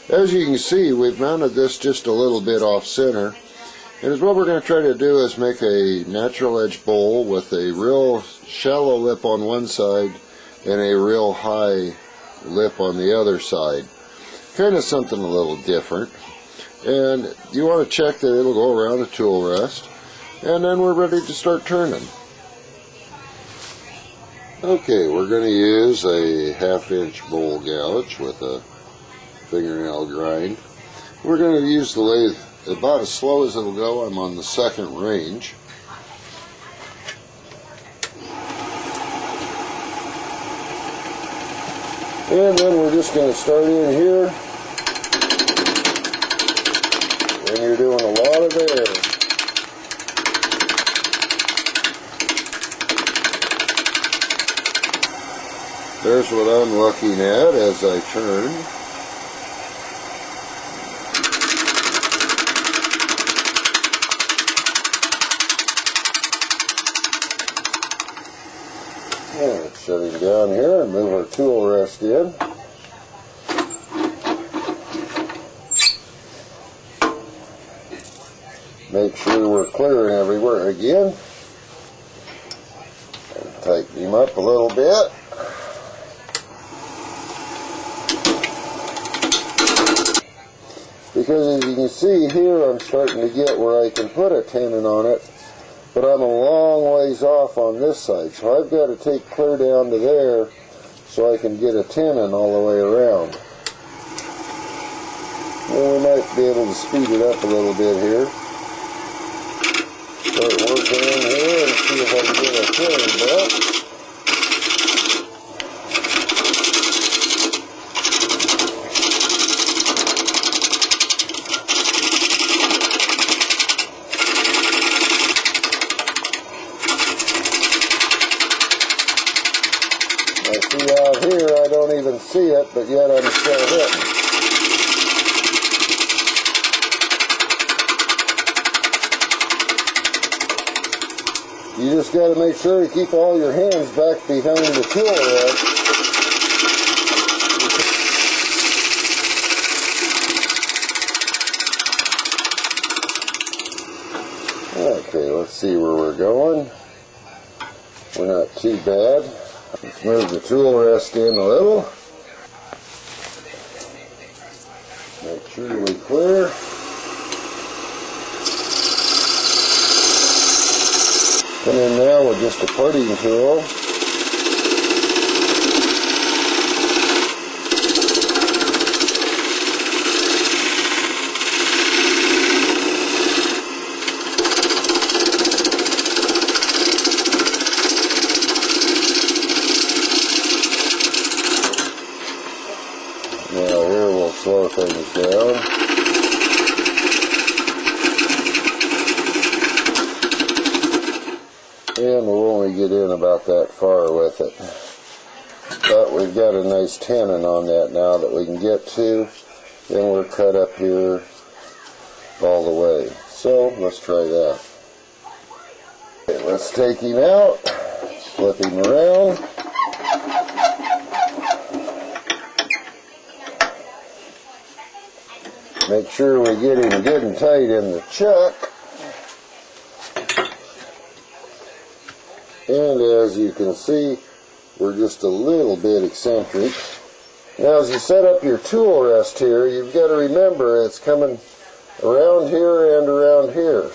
As you can see, we've mounted this just a little bit off center. And what we're going to try to do is make a natural edge bowl with a real shallow lip on one side and a real high lip on the other side. Kind of something a little different. And you want to check that it'll go around the tool rest. And then we're ready to start turning. Okay, we're going to use a 1/2 inch bowl gouge with a fingernail grind. We're going to use the lathe about as slow as it'll go. I'm on the second range. And then we're just going to start in here. And you're doing a lot of air. There's what I'm looking at as I turn. Alright, shutting down here and move our tool rest in. Make sure we're clearing everywhere again. And tighten him up a little bit. Because as you can see here, I'm starting to get where I can put a tenon on it, but I'm a long ways off on this side, so I've got to take clear down to there so I can get a tenon all the way around. Well, we might be able to speed it up a little bit here. Start working in here and see if I can get a tenon back. I see out here, I don't even see it, but yet I'm still hitting. You just got to make sure you keep all your hands back behind the tool rest. Okay, let's see where we're going. We're not too bad. Let's move the tool rest in a little. Make sure we clear. Come in now with just a parting tool. Now here we'll slow things down. And we'll only get in about that far with it. But we've got a nice tenon on that now that we can get to. Then we're cut up here all the way. So let's try that. Okay, let's take him out, flip him around. Make sure we get him good and tight in the chuck. And as you can see, we're just a little bit eccentric. Now as you set up your tool rest here, you've got to remember it's coming around here and around here.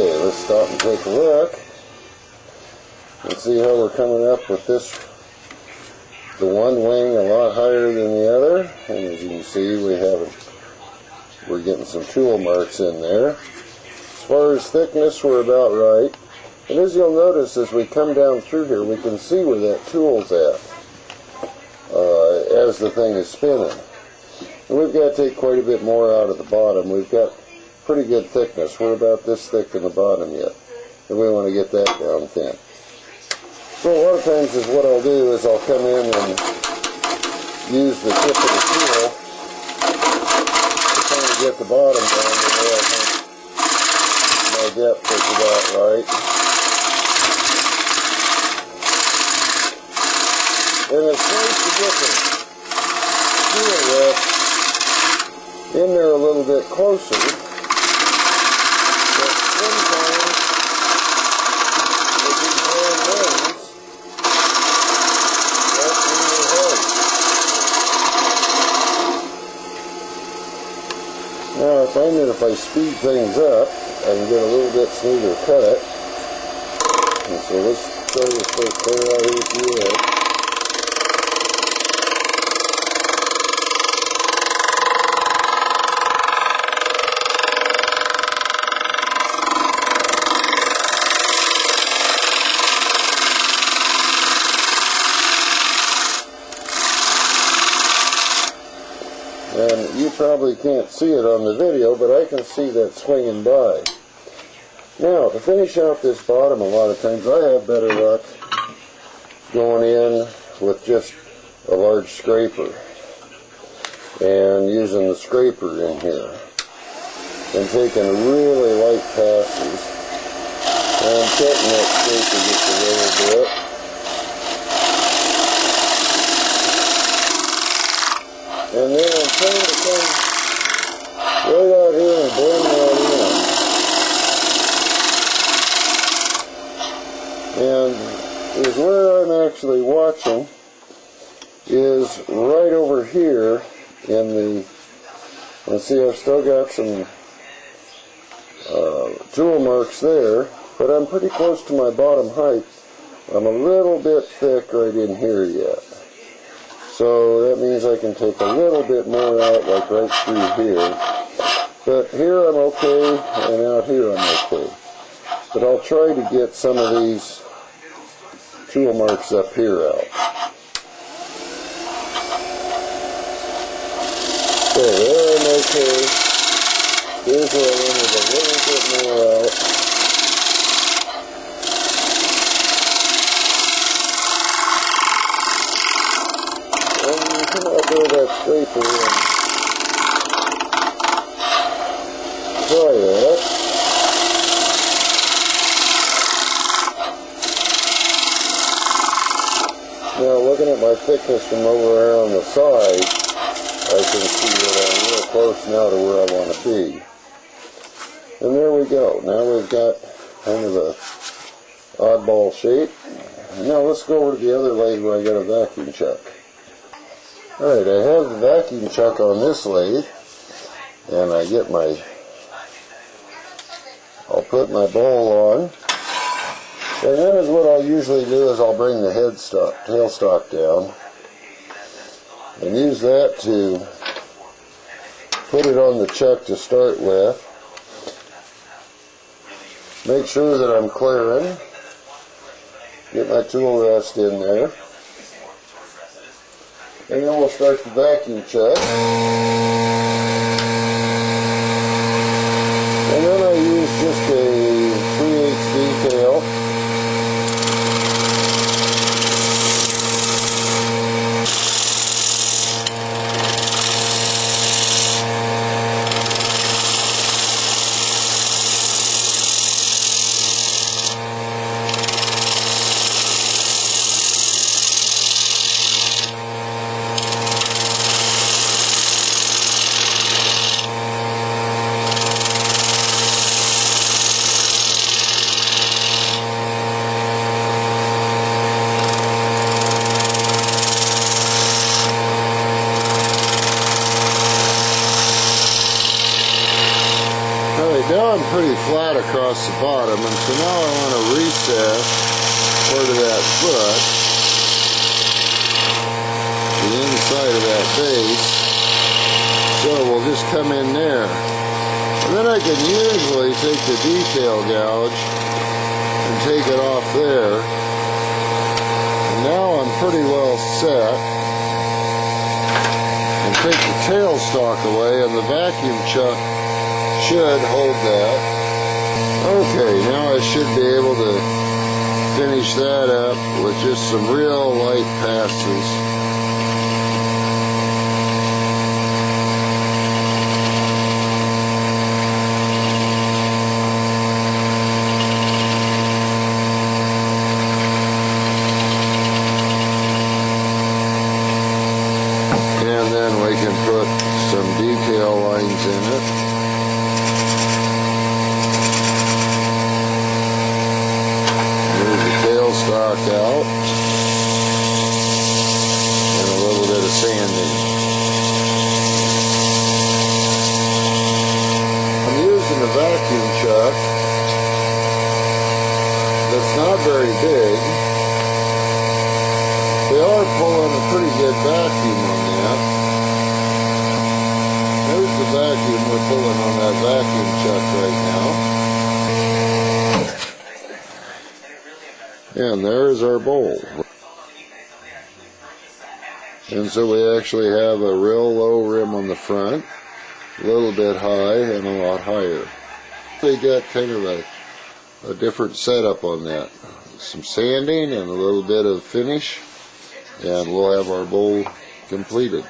Okay, let's stop and take a look and see how we're coming up with this. The one wing a lot higher than the other, and as you can see, we're getting some tool marks in there. As far as thickness, we're about right. And as you'll notice, as we come down through here, we can see where that tool's at as the thing is spinning. And we've got to take quite a bit more out of the bottom. We've got pretty good thickness. We're about this thick in the bottom yet, and we want to get that down thin. So a lot of times is what I'll do is I'll come in and use the tip of the tool to kind of get the bottom down to where I think my depth is about right. And it's nice to get the tool rest in there a little bit closer. But sometimes with these long wings, that's really hard. Now I find that if I speed things up, I can get a little bit smoother cut. And so let's try to start clear out here through there. And you probably can't see it on the video, but I can see that swinging by. Now, to finish out this bottom, a lot of times I have better luck going in with just a large scraper and using the scraper in here and taking really light passes and cutting that scraper just a little bit. And then I'm trying to come right out here and blend that in. And is where I'm actually watching is right over here in the, let's see, I've still got some tool marks there, but I'm pretty close to my bottom height. I'm a little bit thick right in here yet. So that means I can take a little bit more out, like right through here. But here I'm okay, and out here I'm okay. But I'll try to get some of these tool marks up here out. So there I'm okay. Here's where I wanted a little bit more out. Come out there with that scraper and try that. Now looking at my thickness from over there on the side, I can see that I'm real close now to where I want to be. And there we go. Now we've got kind of a oddball shape. Now let's go over to the other lathe where I got a vacuum chuck. Alright, I have the vacuum chuck on this lathe, and I get I'll put my bowl on, and then is what I'll usually do is I'll bring the tailstock down, and use that to put it on the chuck to start with. Make sure that I'm clearing, get my tool rest in there. And then we'll start the vacuum chuck. And then I use just a 3/8 detail. flat across the bottom, and so now I want to recess part of that foot, the inside of that base, so we'll just come in there. And then I can usually take the detail gouge and take it off there. And now I'm pretty well set. And take the tailstock away, and the vacuum chuck should hold that. Okay, now I should be able to finish that up with just some real light passes. And then we can put some detail lines in it. Move the tailstock out. And a little bit of sanding. I'm using a vacuum chuck that's not very big. They are pulling a pretty good vacuum on that. There's the vacuum we're pulling on that vacuum chuck right now. And there's our bowl. And so we actually have a real low rim on the front, a little bit high and a lot higher. They got kind of a different setup on that. Some sanding and a little bit of finish, and we'll have our bowl completed.